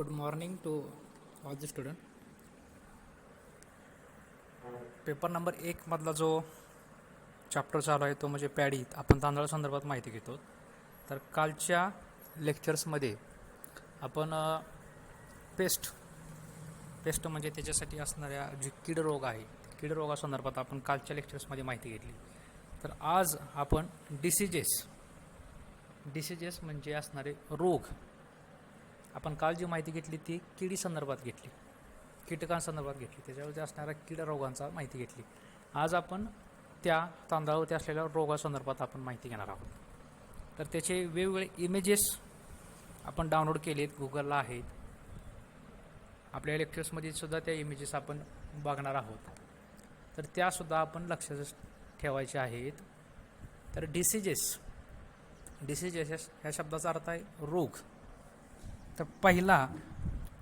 Good morning to all the student. Paper number 1 मधला जो chapter चालू आहे तो म्हणजे पॅडी. आपण तांदळा संदर्भात माहिती घेतो. तर कालच्या लेक्चर्समध्ये आपण पेस्ट म्हणजे त्याच्यासाठी असणाऱ्या जे कीड रोग आहे कीड रोगासंदर्भात आपण कालच्या लेक्चर्समध्ये माहिती घेतली. तर आज आपण डिसीजेस म्हणजे असणारे रोग. आपण काल जी माहिती घेतली ती किडी संदर्भात घेतली, कीटकांसंदर्भात घेतली, त्याच्यावरती असणाऱ्या कीड रोगांचा माहिती घेतली. आज आपण त्या तांदळावरती असलेल्या रोगासंदर्भात आपण माहिती घेणार आहोत. तर त्याचे वेगवेगळे इमेजेस आपण डाउनलोड केलेत, गुगलला आहेत. आपल्या लेक्चर्समध्ये सुद्धा त्या इमेजेस आपण बघणार आहोत. तर त्यासुद्धा आपण लक्षात ठेवायचे आहेत. तर डिसीजेस ह्या शब्दाचा अर्थ आहे रोग. तर पहिला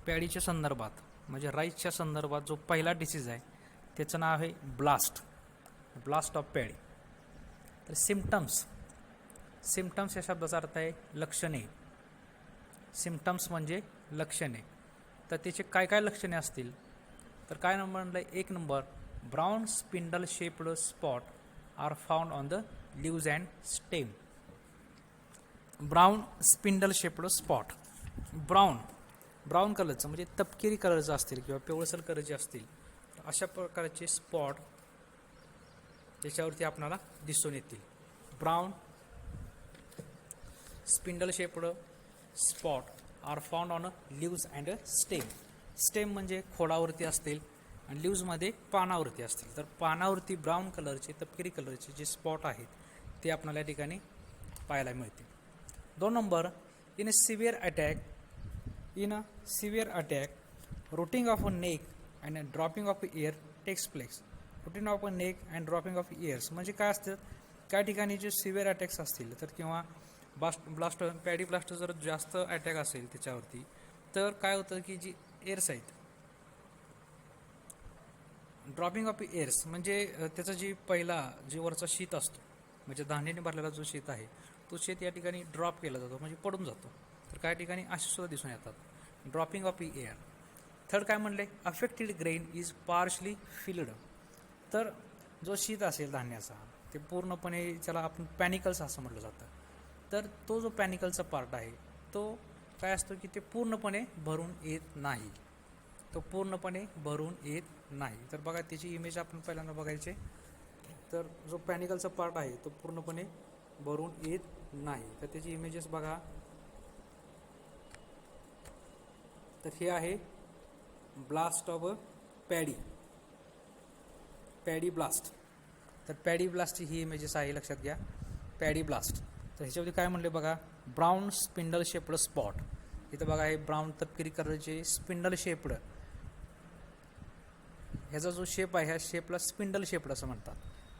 पॅडीच्या संदर्भात म्हणजे राईसच्या संदर्भात जो पहिला डिसीज आहे त्याचं नाव आहे ब्लास्ट ऑफ पॅडी. तर सिम्पटम्स या शब्दाचा अर्थ आहे लक्षणे. सिम्पटम्स म्हणजे लक्षणे. तर त्याचे काय काय लक्षणे असतील तर काय नंबर म्हणलं, 1 number, brown spindle shaped spot are found on the leaves and stem. Brown spindle shaped spot, brown कलरचं म्हणजे तपकिरी कलरचं असतील किंवा पिवळसर कलरचे असतील, अशा प्रकारचे स्पॉट त्याच्यावरती आपल्याला दिसून येतील. Brown spindle shaped spot are found on leaves and stem म्हणजे खोडावरती असतील आणि लीव्जमध्ये पानावरती असतील. तर पानावरती ब्राऊन कलरचे तपकिरी कलरचे जे स्पॉट आहेत ते आपल्याला या ठिकाणी पाहायला मिळतील. 2 number, in a severe attack rooting of a neck and dropping of ear takes place. Rooting of a neck and dropping of ears म्हणजे काय असतं, त्या ठिकाणी जे सिव्हिअर अटॅक्स असतील तर किंवा पॅडी ब्लास्ट जर जास्त अटॅक असेल त्याच्यावरती तर काय होतं की जी एअर्स आहेत, ड्रॉपिंग ऑफ एअर्स म्हणजे त्याचा जी वरचा शीत असतो म्हणजे धान्याने भरलेला जो शीत आहे तो शीत या ठिकाणी ड्रॉप केला जातो म्हणजे पडून जातो. तर काही ठिकाणी असे सुद्धा दिसून येतात, ड्रॉपिंग ऑफ एअर. 3rd काय म्हणले, affected grain is partially field. तर जो शीत असेल धान्याचा ते पूर्णपणे त्याला आपण पॅनिकल्स असं म्हटलं जातं. तर तो जो पॅनिकलचा पार्ट आहे तो काय असतो की ते पूर्णपणे भरून येत नाही. तर बघा त्याची इमेज आपण पहिल्यांदा बघायचे. तर जो पॅनिकलचा पार्ट आहे तो पूर्णपणे भरून येत नाही. तर त्याची इमेजेस बघा. तर हे आहे ब्लास्ट ऑफ पॅडी ब्लास्ट. तर पॅडी ब्लास्टची ही इमेजेस आहे, लक्षात घ्या. Paddy blast. तर ह्याच्यामध्ये काय म्हणले बघा, ब्राऊन स्पिंडल शेप्ड स्पॉट. इथं बघा हे ब्राऊन तपकिरी कलरचे स्पिंडल शेप्ड, ह्याचा जो शेप आहे ह्या शेपला स्पिंडल शेप्ड असं म्हणतात.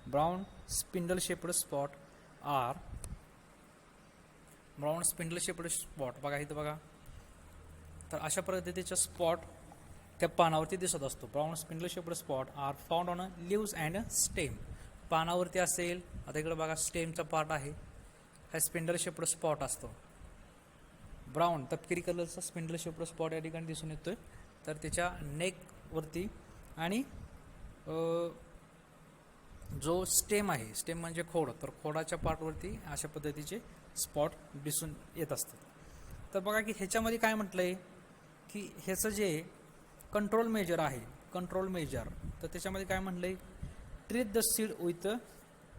ब्राऊन स्पिंडल शेप्ड स्पॉट बघा इथं बघा. तर अशा पद्धतीचा स्पॉट त्या पानावरती दिसत असतो. Brown spindle shaped spot are found on leaves and stem. पानावरती असेल, आता इकडे बघा स्टेमचा पार्ट आहे, हा स्पिंडल शेप्ड स्पॉट असतो. ब्राऊन तपकिरी कलरचा स्पिंडल शेप्ड स्पॉट या ठिकाणी दिसून येतोय. तर त्याच्या नेकवरती आणि जो स्टेम आहे, स्टेम म्हणजे खोड, तर खोडाच्या पार्टवरती अशा पद्धतीचे स्पॉट दिसून येत असतात. तर बघा की ह्याच्यामध्ये काय म्हटलंय की ह्याचं जे कंट्रोल मेजर तर त्याच्यामध्ये काय म्हटलंय, ट्रीट द सीड विथ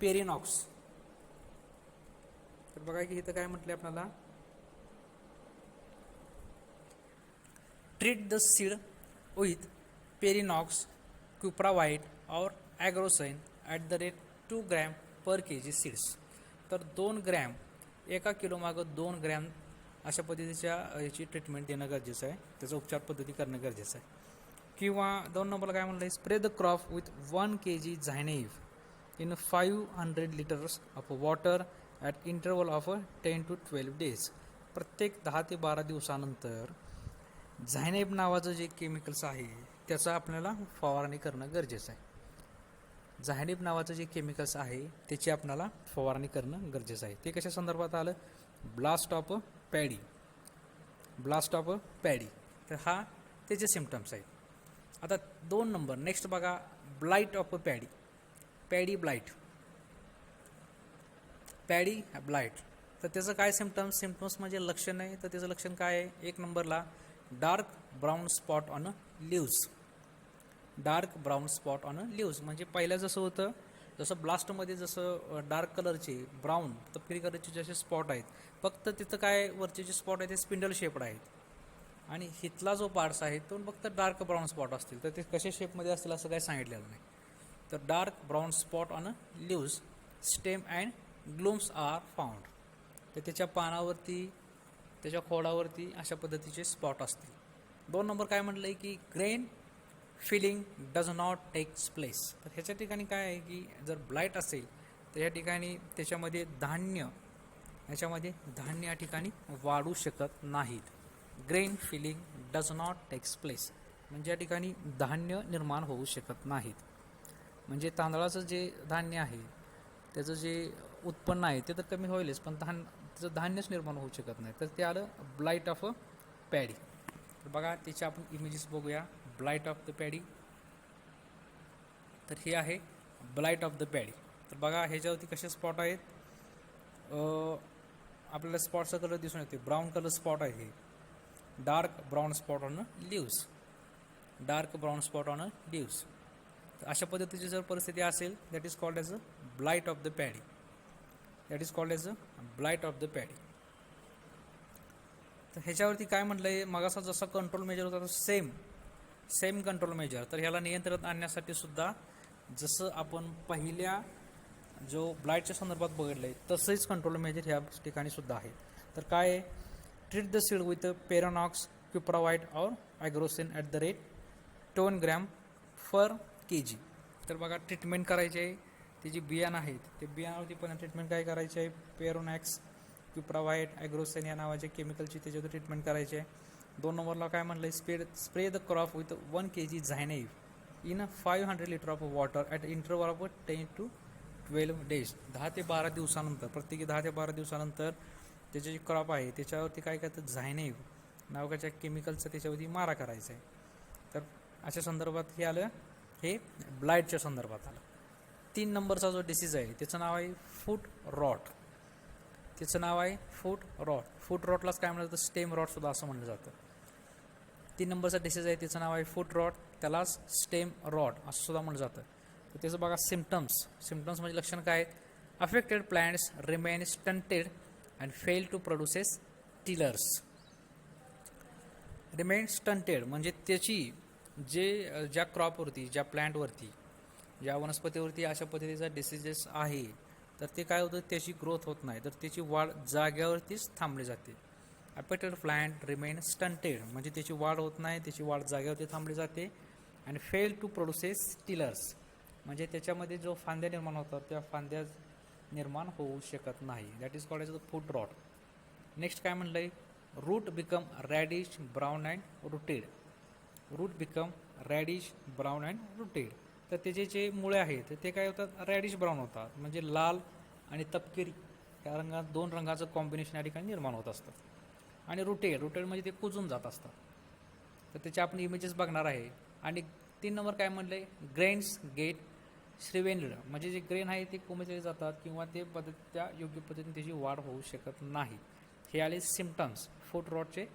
पेरिनॉक्स. तर बघा की इथं काय म्हटलंय आपल्याला, ट्रीट द सीड विथ पेरिनॉक्स, क्युप्रावाइड और ॲग्रोसाइन @ 2 ग्रॅम पर kg सीड्स. तर 2 ग्रॅम, 1 किलो मागं 2 ग्रॅम अशा पद्धतीच्या याची ट्रीटमेंट देणं गरजेचं आहे, त्याचा उपचार पद्धती करणं गरजेचं आहे. किंवा 2 नंबरला काय म्हणलं, spray the crop with 1 kg zineb in 500 liters of water at interval of 10 to 12 days. प्रत्येक 10 ते 12 दिवसानंतर झायनेब नावाचं जे केमिकल्स आहे त्याचा आपल्याला फवारणी करणं गरजेचं आहे. झायनेब नावाचं जे केमिकल्स आहे त्याची आपल्याला फवारणी करणं गरजेचं आहे. ते कशा संदर्भात आलं, ब्लास्ट ऑफ पॅडी. तर हा त्याचे सिम्पटम्स आहेत. आता 2 नंबर नेक्स्ट बघा, blight of a paddy. Paddy blight, paddy blight. तर त्याचं काय सिम्पटम्स म्हणजे लक्षण आहे. तर त्याचं लक्षण काय आहे? 1 नंबरला dark brown spot on leaves. Dark brown spot on leaves म्हणजे पहिलं जसं होतं, जसं ब्लास्टमध्ये जसं डार्क कलरचे ब्राऊन तपकिरी कलरचे जसे स्पॉट आहेत, फक्त तिथं काय वरचे जे स्पॉट आहेत ते स्पिंडल शेपड आहेत, आणि हितला जो पार्ट्स आहे तो फक्त डार्क ब्राऊन स्पॉट असतील. तर ते कशा शेपमध्ये असतील असं काही सांगितलेलं नाही. तर dark brown spot on leaves, stem and glumes are found. तर त्याच्या पानावरती, त्याच्या खोडावरती अशा पद्धतीचे स्पॉट असतील. 2 नंबर काय म्हटलं आहे की grain filling does not takes place. तर ह्याच्या ठिकाणी काय आहे की जर ब्लाइट असेल तर या ठिकाणी त्याच्यामध्ये धान्य या ठिकाणी वाढू शकत नाहीत. Grain filling does not takes place म्हणजे या ठिकाणी धान्य निर्माण होऊ शकत नाहीत. म्हणजे तांदळाचं जे धान्य आहे त्याचं जे उत्पन्न आहे ते तर कमी होईलच, पण त्याचं धान्यच निर्माण होऊ शकत नाही. तर ते आलं ब्लाइट ऑफ अ पॅडी. तर बघा त्याचे आपण इमेजेस बघूया. ब्लाइट ऑफ द पॅडी, तर हे आहे ब्लाइट ऑफ द पॅडी. तर बघा ह्याच्यावरती कसे स्पॉट आहेत, आपल्याला स्पॉटचा कलर दिसून येते. ब्राऊन कलर स्पॉट आहे, हे dark brown spot on leaves, dark brown spot on leaves. तर अशा पद्धतीची जर परिस्थिती असेल, that is called as a blight of the paddy. That is called as a blight of the paddy. तर ह्याच्यावरती काय म्हटलं आहे, मगाचा जसा कंट्रोल मेजर होता सेम कंट्रोल मेजर. तर ह्याला नियंत्रणात आणण्यासाठी सुद्धा जसं आपण पहिल्या जो ब्लाइटच्या संदर्भात बघितलं आहे तसंच कंट्रोल मेजर ह्या ठिकाणी सुद्धा आहे. तर काय आहे, treat the seed with Perenox, Cupravit और Agrosan at the rate 2 gram per kg. तर बघा ट्रीटमेंट करायची आहे, ते जी बियाणं आहेत ते बियाणावरती पण ट्रीटमेंट काय करायची आहे, पेरोनॅक्स, क्युप्रावाइड, ॲग्रोसिन या नावाचे केमिकलची त्याच्यावर ट्रीटमेंट करायची आहे. 2 नंबरला काय म्हटलं आहे, spray the crop with 1 kg zineb in 500 liter of water at interval of 10 to 12 days. 10 ते 12 दिवसानंतर, प्रत्येकी 10 ते 12 दिवसानंतर त्याचे जे क्रॉप आहे त्याच्यावरती काय करतं, झायनेव नावाच्या केमिकलचं त्याच्यावरती मारा करायचा आहे. तर अशा संदर्भात हे आलं, हे ब्लाइटच्या संदर्भात आलं. 3 नंबरचा जो डिसीज आहे त्याचं नाव आहे फूट रॉट. त्याचं नाव आहे फूट रॉट. फूट रॉटलाच काय म्हणलं जातं, स्टेम रॉट सुद्धा असं म्हणलं जातं. 3 नंबरचा डिसीज आहे त्याचं नाव आहे फूट रॉट, त्यालाच स्टेम रॉट असं सुद्धा म्हणलं जातं. तर त्याचं बघा सिम्पटम्स म्हणजे लक्षण काय आहेत, affected plants remain stunted and fail to produces tillers. Remain stunted म्हणजे त्याची ज्या क्रॉपवरती, ज्या प्लांटवरती, ज्या वनस्पतीवरती अशा पद्धतीचा डिसीजेस आहे तर ते काय होतं, त्याची ग्रोथ होत नाही, तर त्याची वाढ जाग्यावरतीच थांबली जाते. अफेक्टेड प्लांट रिमेन स्टंटेड म्हणजे त्याची वाढ होत नाही, त्याची वाढ जाग्यावरती थांबली जाते. And fail to produces tillers म्हणजे त्याच्यामध्ये जो फांद्या निर्माण होतात त्या फांद्या निर्माण होऊ शकत नाही. That is called as the foot rot. Next काय म्हणलं आहे, root become reddish brown and rooted. Root become reddish brown and rooted. तर त्याचे जे मुळे आहेत ते काय होतात, रॅडिश ब्राऊन होतात म्हणजे लाल आणि तपकिरी या रंगात 2 रंगाचं कॉम्बिनेशन या ठिकाणी निर्माण होत असतं. आणि रुटेड म्हणजे ते कुजून जात असतात. तर त्याचे आपण इमेजेस बघणार आहे. आणि 3 नंबर काय म्हणलं आहे, ग्रेन्स गेट श्रीवेंद्र म्हणजे जे ग्रेन आहे ते कोमेजले जातात किंवा ते त्या योग्य पद्धतीने त्याची वाढ होऊ शकत नाही. हे आले सिम्पटम्स, फूट रॉटचे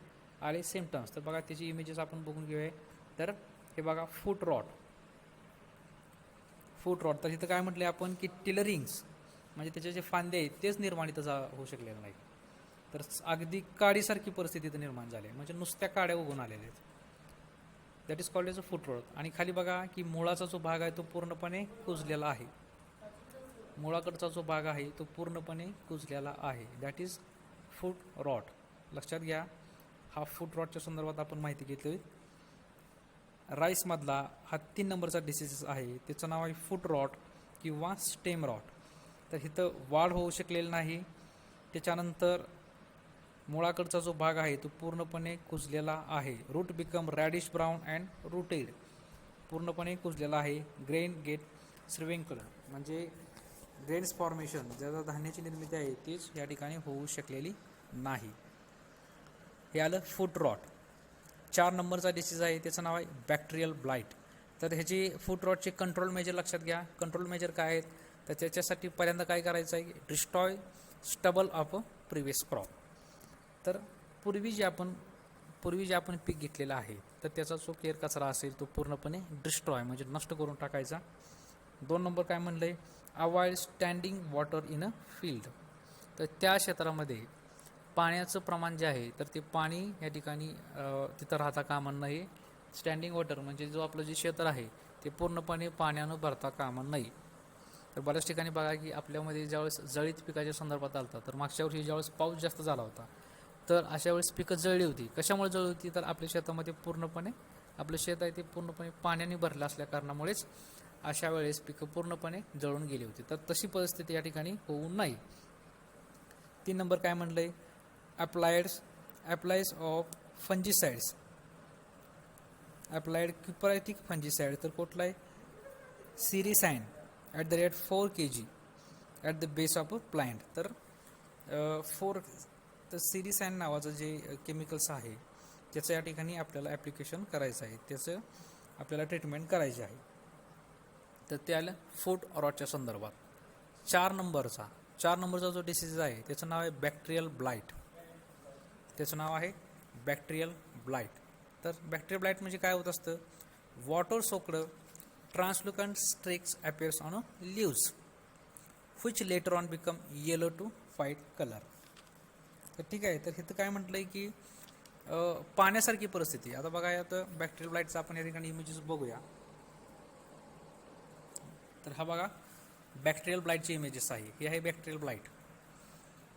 आले सिम्पटम्स. तर बघा त्याची इमेजेस आपण बघून घेऊया. तर हे बघा फूट रॉट. तर इथं काय म्हटलं आपण की टिलरिंग्स म्हणजे त्याचे जे फांदे आहेत तेच निर्माण इथं होऊ शकलेलं नाही. तर अगदी काडीसारखी परिस्थिती इथं निर्माण झाली म्हणजे नुसत्या काड्या उगवून आलेल्या आहेत. That is called as a foot rot. आणि खाली बघा की मुळाचा जो भाग आहे तो पूर्णपणे कुजलेला आहे. मुळाकडचा जो भाग आहे तो पूर्णपणे कुजलेला आहे. That is foot rot. लक्षात घ्या, हा फूट रॉटच्या संदर्भात आपण माहिती घेतली. राईसमधला हा 3 नंबरचा डिसीज आहे, त्याचं नाव आहे फूट रॉट किंवा स्टेम रॉट. तर इथं वाढ होऊ शकलेली नाही. त्याच्यानंतर मुळाकडचा जो भाग आहे तो पूर्णपणे कुजलेला आहे. Root become reddish brown and rooted पूर्णपणे कुजलेला आहे. ग्रेन गेट श्रीवेंकल म्हणजे ग्रेन्स फॉर्मेशन ज्याचा धान्याची निर्मिती आहे तीच या ठिकाणी होऊ शकलेली नाही. हे आलं फूट रॉट. 4 नंबरचा डिसीज आहे त्याचं नाव आहे बॅक्टेरियल ब्लाइट. तर ह्याची फूट रॉटचे कंट्रोल मेजर लक्षात घ्या. कंट्रोल मेजर काय आहेत तर त्याच्यासाठी पहिल्यांदा काय करायचं आहे, destroy stubble of previous crop. तर पूर्वी जे आपण पीक घेतलेलं आहे तर त्याचा जो केर कचरा असेल तो पूर्णपणे डिस्ट्रॉय म्हणजे नष्ट करून टाकायचा. 2 नंबर काय म्हणलं आहे, avoid standing water in a field. तर त्या क्षेत्रामध्ये पाण्याचं प्रमाण जे आहे तर ते पाणी या ठिकाणी तिथं राहता कामा नये. स्टँडिंग वॉटर म्हणजे जो आपलं जे क्षेत्र आहे ते पूर्णपणे पाण्यानं भरता कामा नये. तर बऱ्याच ठिकाणी बघा की आपल्यामध्ये ज्यावेळेस जळीत पिकाच्या संदर्भात आलता तर मागच्या वर्षी ज्यावेळेस पाऊस जास्त झाला होता तर अशा वेळेस पिकं जळली होती. कशामुळे जळली होती तर आपल्या शेतामध्ये पूर्णपणे आपलं शेत आहे ते पूर्णपणे पाण्याने भरलं असल्या कारणामुळेच अशा वेळेस पिकं पूर्णपणे जळून गेली होती. तर तशी परिस्थिती या ठिकाणी होऊ नये. 3 नंबर काय म्हणलं आहे, applies of fungicides. Applied cupric fungicide तर कुठला आहे, Ceresan @4 kg at the base of a plant. तर 4 तर सिरिसाइन नावाचं जे केमिकल्स आहे त्याचं या ठिकाणी आपल्याला ॲप्लिकेशन करायचं आहे, त्याचं आपल्याला ट्रीटमेंट करायची आहे. तर ते आलं फूट रॉटच्या संदर्भात. 4 नंबरचा जो डिसीज आहे त्याचं नाव आहे बॅक्टेरियल ब्लाइट. त्याचं नाव आहे बॅक्टेरियल ब्लाइट. तर बॅक्टेरियल ब्लाइट म्हणजे काय होत असतं, water soaked translucent streaks appears on leaves which later on become yellow to white color. तर ठीक आहे. तर इथं काय म्हटलंय की पाण्यासारखी परिस्थिती. आता बघा आता बॅक्टेरियल ब्लाइटचा आपण या ठिकाणी इमेजेस बघूया. तर हा बघा बॅक्टेरियल ब्लाइटचे इमेजेस आहे. हे आहे बॅक्टेरियल ब्लाइट.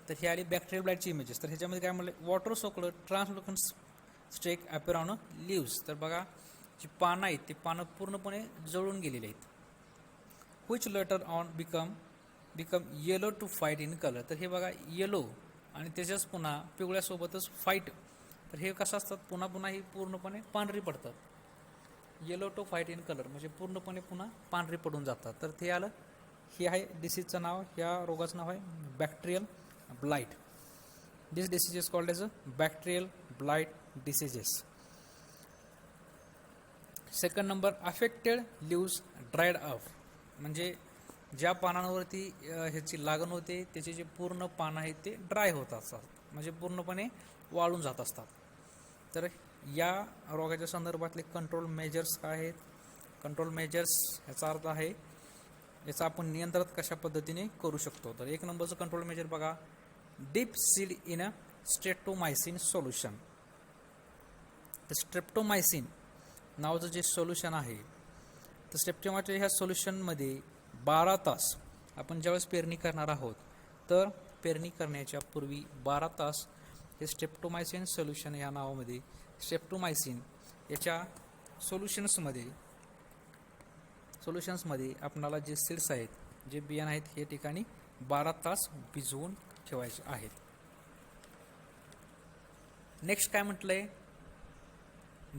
तर हे आली बॅक्टेरियल ब्लाइटची इमेजेस. तर ह्याच्यामध्ये काय म्हणलं, water soaked translucent streak appear on leaves. तर बघा जी पानं आहेत ती पानं पूर्णपणे जळून गेलेली आहेत. which later on become yellow to white in colour. तर हे बघा येलो आणि त्याच्याच पुन्हा पिवळ्यासोबतच व्हाईट. तर हे कसं असतात, पुन्हा ही पूर्णपणे पांढरी पडतात. Yellow to white in colour म्हणजे पूर्णपणे पुन्हा पांढरी पडून जातात. तर ते आलं, हे आहे डिसीजचं नाव, ह्या रोगाचं नाव आहे bacterial blight. This disease is called as a bacterial blight diseases. 2nd number, affected leaves dried up. म्हणजे ज्या पानांवरती ह्याची लागण होते त्याचे जे पूर्ण पानं आहेत ते ड्राय होत असतात, म्हणजे पूर्णपणे वाळून जात असतात. तर या रोगाच्या संदर्भातले कंट्रोल मेजर्स काय आहेत, कंट्रोल मेजर्स याचा अर्थ आहे याचा आपण नियंत्रण कशा पद्धतीने करू शकतो. तर 1 नंबरचं कंट्रोल मेजर बघा, dip seed in a streptomycin solution. तर स्ट्रेप्टोमायसिन नावाचं जे सोल्युशन आहे तर स्ट्रेप्टोमायसिन ह्या सोल्युशनमध्ये 12 तास आपण ज्यावेळेस पेरणी करणार आहोत तर पेरणी करण्याच्या पूर्वी 12 तास हे स्ट्रेप्टोमायसिन सोल्युशन या नावामध्ये स्ट्रेप्टोमायसिन याच्या सोल्युशन्समध्ये आपणाला जे सीड्स आहेत, जे बियाणं आहेत हे ठिकाणी 12 तास भिजवून ठेवायचे आहेत. नेक्स्ट काय म्हटलंय,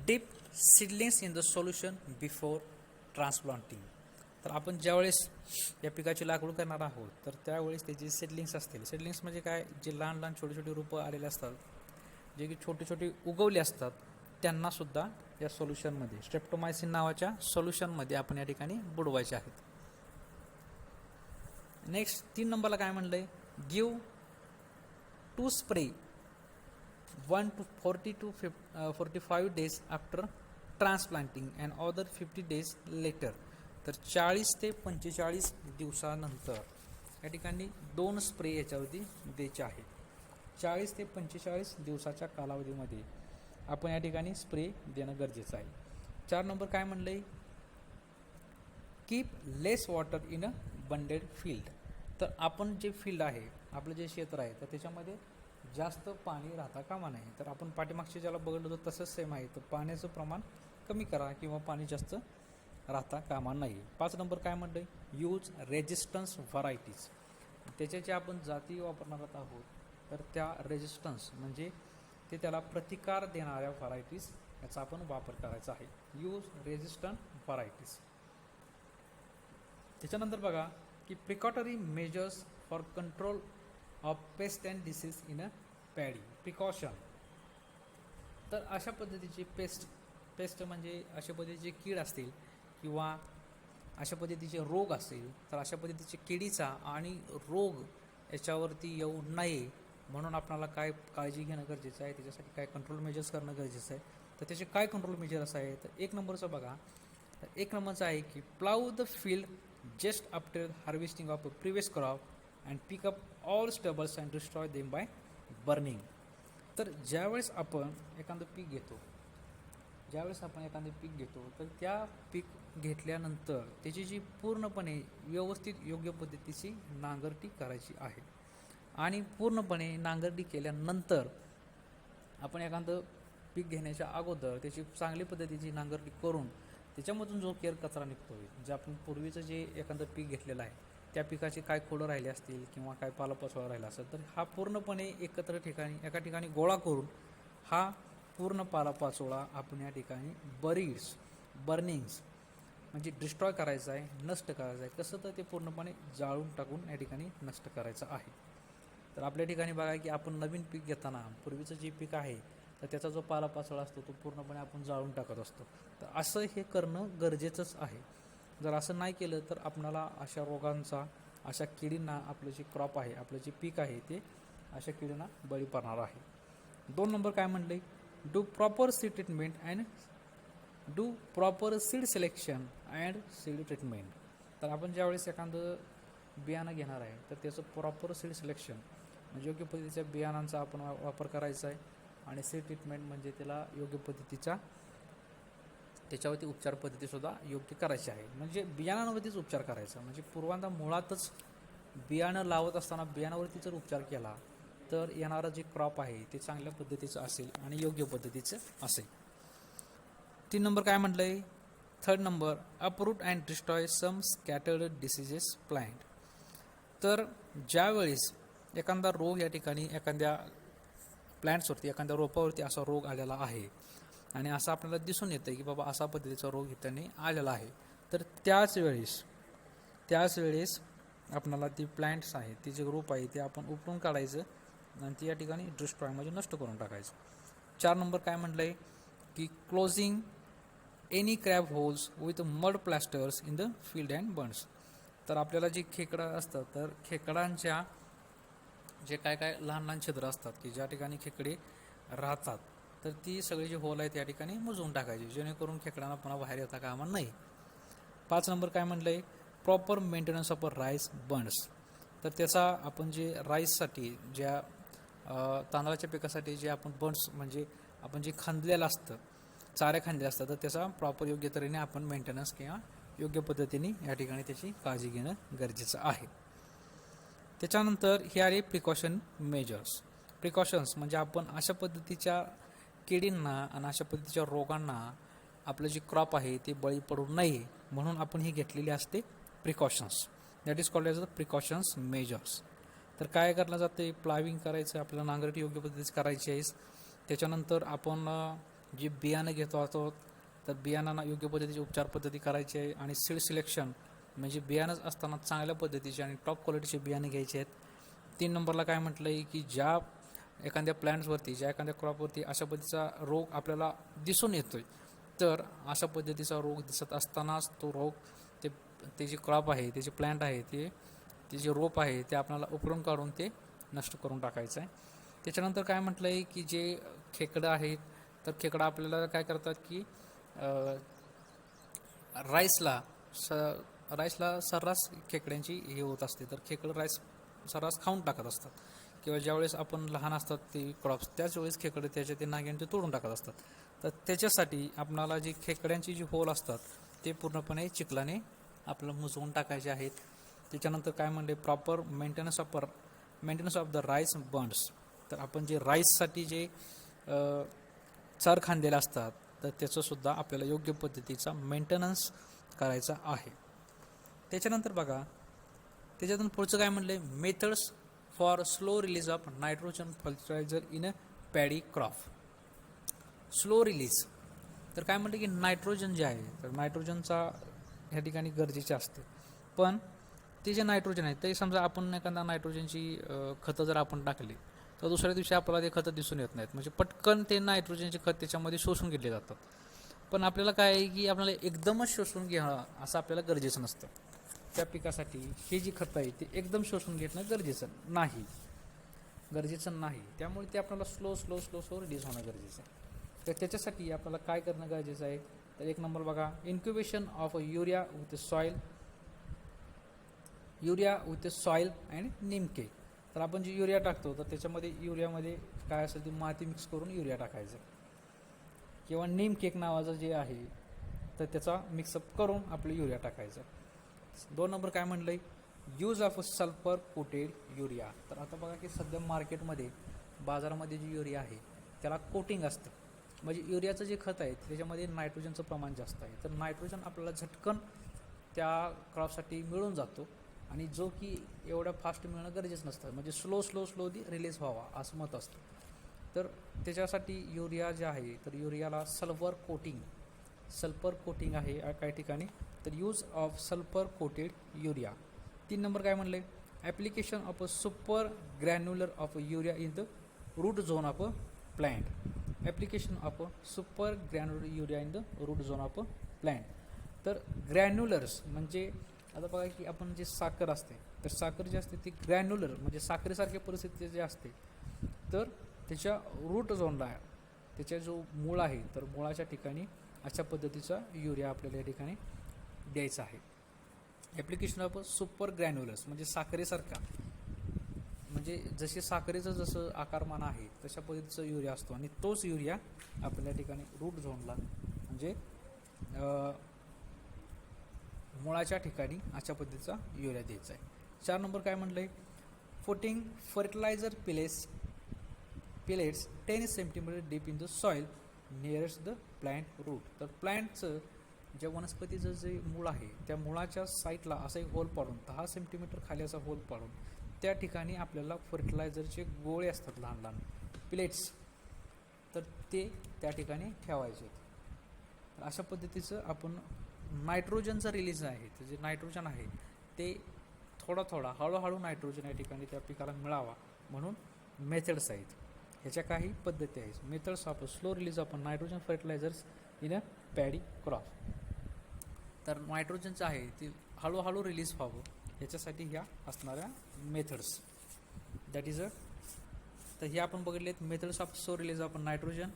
deep seedlings in the solution before transplanting. तर आपण ज्यावेळेस या पिकाची लागवड करणार आहोत तर त्यावेळेस त्याचे सीडलिंग्स असतील. सीडलिंग्स म्हणजे काय, जे लहान छोटी रोपं आलेले असतात, जे की छोटे उगवले असतात, त्यांनासुद्धा या सोल्युशनमध्ये स्ट्रेप्टोमायसिन नावाच्या सोल्युशनमध्ये आपण या ठिकाणी बुडवायचे आहेत. नेक्स्ट 3 नंबरला काय म्हणलंय, give to spray 1 to 40 to 45 days after transplanting and other 50 days later. तर 40 ते 45 दिवसानंतर या ठिकाणी 2 स्प्रे याच्यावरती द्यायचे आहे. 40 ते 45 दिवसाच्या कालावधीमध्ये आपण या ठिकाणी स्प्रे देणं गरजेचं आहे. 4 नंबर काय म्हणलंय, keep less water in a bunded field. तर आपण जे फील्ड आहे, आपलं जे क्षेत्र आहे, तर त्याच्यामध्ये जास्त पाणी राहता कामा नये. तर आपण पाठीमागचे ज्याला बघितलं होतं तसंच सेम आहे. तर पाण्याचं प्रमाण कमी करा किंवा पाणी जास्त राहता कामा नये. 5 नंबर काय म्हणलंय, यूज रेजिस्टन्स व्हरायटीज. त्याच्या ज्या आपण जाती वापरणार आहोत तर त्या रेजिस्टन्स म्हणजे ते त्याला प्रतिकार देणाऱ्या व्हरायटीज याचा आपण वापर करायचा आहे. Use resistant varieties. त्याच्यानंतर बघा की precautionary measures for control of pest and disease in a paddy. Precaution तर अशा पद्धतीचे पेस्ट म्हणजे अशा पद्धतीचे कीड असतील किंवा अशा पद्धतीचे रोग असेल, तर अशा पद्धतीचे किडीचा आणि रोग याच्यावरती येऊ नये म्हणून आपल्याला काय काळजी घेणं गरजेचं आहे, त्याच्यासाठी काय कंट्रोल मेजर्स करणं गरजेचं आहे. तर त्याचे काय कंट्रोल मेजर्स आहे, तर एक नंबरचं बघा, तर एक नंबरचं आहे की plough the field just after harvesting of a previous crop and pick up all stubbles and destroy them by burning. तर ज्यावेळेस आपण एखादं पीक घेतो, तर त्या पीक घेतल्यानंतर त्याची जी पूर्णपणे व्यवस्थित योग्य पद्धतीची नांगरटी करायची आहे. आणि पूर्णपणे नांगरटी केल्यानंतर आपण एखादं पीक घेण्याच्या अगोदर त्याची चांगली पद्धतीची नांगरटी करून त्याच्यामधून जो केर कचरा निघतो आहे, जे आपण पूर्वीचं जे एखादं पीक घेतलेलं आहे त्या पिकाचे काय खोडं राहिले असतील किंवा काय पालापाचोळा राहिला असेल, तर हा पूर्णपणे एका ठिकाणी गोळा करून हा पूर्ण पालापाचोळा आपण या ठिकाणी बर्निंग्स म्हणजे डिस्ट्रॉय करायचं आहे, नष्ट करायचं आहे. कसं, तर ते पूर्णपणे जाळून टाकून या ठिकाणी नष्ट करायचं आहे. तर आपल्या ठिकाणी बघा की आपण नवीन पीक घेताना पूर्वीचं जे पीक आहे तर त्याचा जो पालापाचोळा असतो तो पूर्णपणे आपण जाळून टाकत असतो. तर असं हे करणं गरजेचंच आहे. जर असं नाही केलं तर आपणाला अशा रोगांचा, अशा किडींना आपलं जे क्रॉप आहे, आपलं जे पीक आहे ते अशा किडींना बळी पडणार आहे. 2 नंबर काय म्हणले, do proper seed selection and seed treatment. तर आपण ज्यावेळेस एखादं बियाणं घेणार आहे तर त्याचं प्रॉपर सीड सिलेक्शन म्हणजे योग्य पद्धतीच्या बियाणांचा आपण वापर करायचा आहे. आणि सीड ट्रीटमेंट म्हणजे त्याला योग्य पद्धतीचा त्याच्यावरती उपचार पद्धतीसुद्धा योग्य करायची आहे. म्हणजे बियाणांवरतीच उपचार करायचा, म्हणजे पूर्वांदा मुळातच बियाणं लावत असताना बियाणावरती जर उपचार केला तर येणारं जे क्रॉप आहे ते चांगल्या पद्धतीचं असेल आणि योग्य पद्धतीचं असेल. 3 नंबर काय म्हटलं आहे, 3rd number, uproot and destroy some scattered diseases plant. तर ज्यावेळेस एखादा रोग या ठिकाणी एखाद्या प्लॅन्ट्सवरती, एखाद्या रोपावरती असा रोग आलेला आहे आणि असं आपल्याला दिसून येतं की बाबा असा पद्धतीचा रोग इथं आलेला आहे, तर त्याच वेळेस आपल्याला ती प्लॅन्ट्स आहे, ती जे रोप आहे ते आपण उपटून काढायचं आणि ती या ठिकाणी डिस्ट्रॉय म्हणजे नष्ट करून टाकायचं. 4 नंबर काय म्हटलं आहे की closing any crab holes with mud plasters in the field and burns. तर आपल्याला जी खेकडं असतात, तर खेकडांच्या जे काय लहान लहान छिद्र असतात की ज्या ठिकाणी खेकडे राहतात, तर ती सगळी जी होल आहेत या ठिकाणी मुजवून टाकायची, जेणेकरून खेकडांना पुन्हा बाहेर येता कामा नाही. 5 नंबर काय म्हटलं आहे, proper maintenance of a rice Burns. तर त्याचा आपण जे राईससाठी, ज्या तांदळाच्या पिकासाठी जे आपण बर्न्स म्हणजे आपण जे खांदलेलं असतं, चाऱ्या खांदले असतात, तर त्याचा प्रॉपर योग्य तऱ्हेने आपण मेंटेनन्स किंवा योग्य पद्धतीने या ठिकाणी त्याची काळजी घेणं गरजेचं आहे. त्याच्यानंतर हे आहे प्रिकॉशन्स म्हणजे आपण अशा पद्धतीच्या किडींना आणि अशा पद्धतीच्या रोगांना आपलं जे क्रॉप आहे ते बळी पडू नये म्हणून आपण ही घेतलेली असते precautions. That is called as the precautions measures. तर काय करायला जाते, प्लाविंग करायचं, आपल्याला नांगरटी योग्य पद्धतीची करायची आहे. त्याच्यानंतर आपण जे बियाणं घेतो आहोत तर बियाणांना योग्य पद्धतीची उपचार पद्धती करायची आहे. आणि सीड सिलेक्शन म्हणजे बियाणंच असताना चांगल्या पद्धतीचे आणि टॉप क्वालिटीचे बियाणे घ्यायचे आहेत. 3 नंबरला काय म्हटलं आहे की ज्या एखाद्या प्लॅन्ट्सवरती, ज्या एखाद्या क्रॉपवरती अशा पद्धतीचा रोग आपल्याला दिसून येतोय, तर अशा पद्धतीचा रोग दिसत असतानाच तो रोग ते जे क्रॉप आहे, ते जे प्लॅन्ट आहे, ते जे रोप आहे ते आपल्याला उपरून काढून ते नष्ट करून टाकायचं आहे. त्याच्यानंतर काय म्हटलं आहे की जे खेकडं आहेत, तर खेकडं आपल्याला काय करतात की राईसला सर्रास खेकड्यांची हे होत असते, तर खेकडं राईस सर्रास खाऊन टाकत असतात. किंवा ज्यावेळेस आपण लहान असतात ते क्रॉप्स, त्याच वेळेस खेकडे त्याच्या ते नाग्याने ते तोडून टाकत असतात. तर त्याच्यासाठी आपणाला जी खेकड्यांची जी होल असतात ते पूर्णपणे चिखलाने आपलं मुजवून टाकायचे आहेत. त्याच्यानंतर काय म्हणले, proper maintenance of the rice Burns. तर आपण जे राईससाठी जे चर खांदेले असतात, तर त्याचंसुद्धा आपल्याला योग्य पद्धतीचा मेंटेनन्स करायचा आहे. त्याच्यानंतर बघा, त्याच्यातून पुढचं काय म्हणले, methods for slow release of nitrogen fertiliser in a paddy crop. Slow release तर काय म्हणते की नायट्रोजन जे आहे, तर नायट्रोजनचा ह्या ठिकाणी गरजेचे असते. पण ते जे नायट्रोजन आहे ते समजा आपण एखादा नायट्रोजनची खतं जर आपण टाकली तर दुसऱ्या दिवशी आपल्याला ते खतं दिसून येत नाहीत, म्हणजे पटकन ते नायट्रोजनचे खत त्याच्यामध्ये शोषून घेतले जातात. पण आपल्याला काय आहे की आपल्याला एकदमच शोषून घ्यावं असं आपल्याला गरजेचं नसतं. त्या पिकासाठी हे जी खतं आहे ते एकदम शोषून घेणं गरजेचं नाही. त्यामुळे ते आपल्याला स्लो रिलीज होणं गरजेचं आहे. तर त्याच्यासाठी आपल्याला काय करणं गरजेचं आहे, तर एक नंबर बघा, incubation of urea with soil and Neem cake. तर आपण जी युरिया टाकतो तर त्याच्यामध्ये युरियामध्ये काय असेल ती माती मिक्स करून युरिया टाकायचं, किंवा नीम केक नावाचं जे आहे तर त्याचा मिक्सअप करून आपलं युरिया टाकायचं. 2 नंबर काय म्हणलं आहे, use of sulphur coated urea. तर आता बघा की सध्या मार्केटमध्ये बाजारामध्ये जी युरिया आहे त्याला कोटिंग असतं, म्हणजे युरियाचं जे खत आहे त्याच्यामध्ये नायट्रोजनचं प्रमाण जास्त आहे. तर नायट्रोजन आपल्याला झटकन त्या क्रॉपसाठी मिळून जातो, आणि जो की एवढं फास्ट मिळणं गरजेचं नसतं, म्हणजे स्लो रिलीज व्हावा असं मत असतं. तर त्याच्यासाठी युरिया जे आहे तर युरियाला सल्फर कोटिंग आहे काही ठिकाणी. तर use of sulphur coated urea. 3 number काय म्हणले, application of a super granular of urea in the root zone of a plant. Application of a super granular urea in the root zone of a plant. तर granulars म्हणजे आता बघा की आपण जे साखर असते तर साखर जी असते ती ग्रॅन्युलर म्हणजे साखरेसारख्या परिस्थिती जे असते, तर त्याच्या रूट झोनला त्याच्या जो मूळ आहे तर मुळाच्या ठिकाणी अशा पद्धतीचा युरिया आपल्याला या ठिकाणी द्यायचा आहे. ॲप्लिकेशन ऑफ सुपर ग्रॅन्युलर्स म्हणजे साखरेसारखा, म्हणजे जसे साखरेचं जसं आकारमान आहे तशा पद्धतीचा युरिया असतो, आणि तोच युरिया आपल्या ठिकाणी रूट झोनला म्हणजे मुळाच्या ठिकाणी अशा पद्धतीचा युरिया द्यायचा आहे. 4 नंबर काय म्हटलं आहे, putting fertiliser pellets 10 centimetre deep in the soil nearest the plant root. तर प्लांटचं ज्या वनस्पतीचं जे मूळ आहे त्या मुळाच्या साईडला असा एक होल पाडून 10 सेंटीमीटर खाली असा होल पाडून त्या ठिकाणी आपल्याला फर्टिलायझरचे गोळे असतात लहान लहान प्लेट्स, तर ते त्या ठिकाणी ठेवायचे. अशा पद्धतीचं आपण नायट्रोजनचा रिलीज आहे, तर जे नायट्रोजन आहे ते थोडा हळूहळू नायट्रोजन या ठिकाणी त्या पिकाला मिळावा म्हणून मेथड्स आहेत. ह्याच्या काही पद्धती आहेत. Methods of slow release of nitrogen fertilisers in a paddy crop. तर नायट्रोजनचं आहे ते हळूहळू रिलीज व्हावं ह्याच्यासाठी ह्या असणाऱ्या मेथड्स दॅट इज तर हे आपण बघितलेत methods of slow release of nitrogen.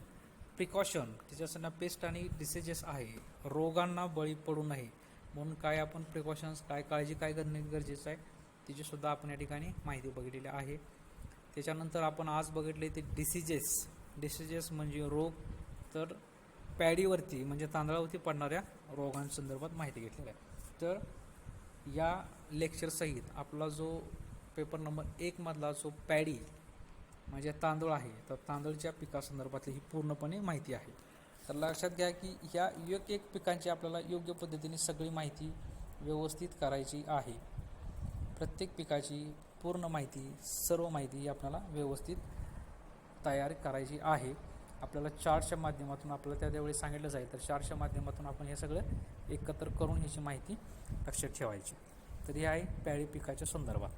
Precaution त्याच्यासाठी पेस्ट आणि डिसीजेस आहे, रोगांना बळी पडू नये म्हणून काय आपण प्रिकॉशन्स काय काळजी काय करणे गरजेचं आहे त्याचीसुद्धा आपण या ठिकाणी माहिती बघितलेली आहे. त्याच्यानंतर आपण आज बघितले ते डिसीजेस म्हणजे रोग, तर पॅडीवरती म्हणजे तांदळावरती पडणाऱ्या रोगांसंदर्भात माहिती घेतलेली आहे. तर या लेक्चरसहित आपला जो पेपर नंबर 1 मधला जो पॅडी म्हणजे तांदूळ आहे तर तांदळाच्या पिकासंदर्भातली ही पूर्णपणे माहिती आहे. तर लक्षात घ्या की ह्या एक पिकांची आपल्याला योग्य पद्धतीने सगळी माहिती व्यवस्थित करायची आहे. प्रत्येक पिकाची पूर्ण माहिती सर्व माहिती आपल्याला व्यवस्थित तयार करायची आहे. आपल्याला चार्टच्या माध्यमातून आपल्याला त्यावेळी सांगितलं जाईल, तर चार्टच्या माध्यमातून आपण हे सगळं एकत्र करून ह्याची माहिती लक्षात ठेवायची. तर हे आहे पॅडी पिकाच्या संदर्भात.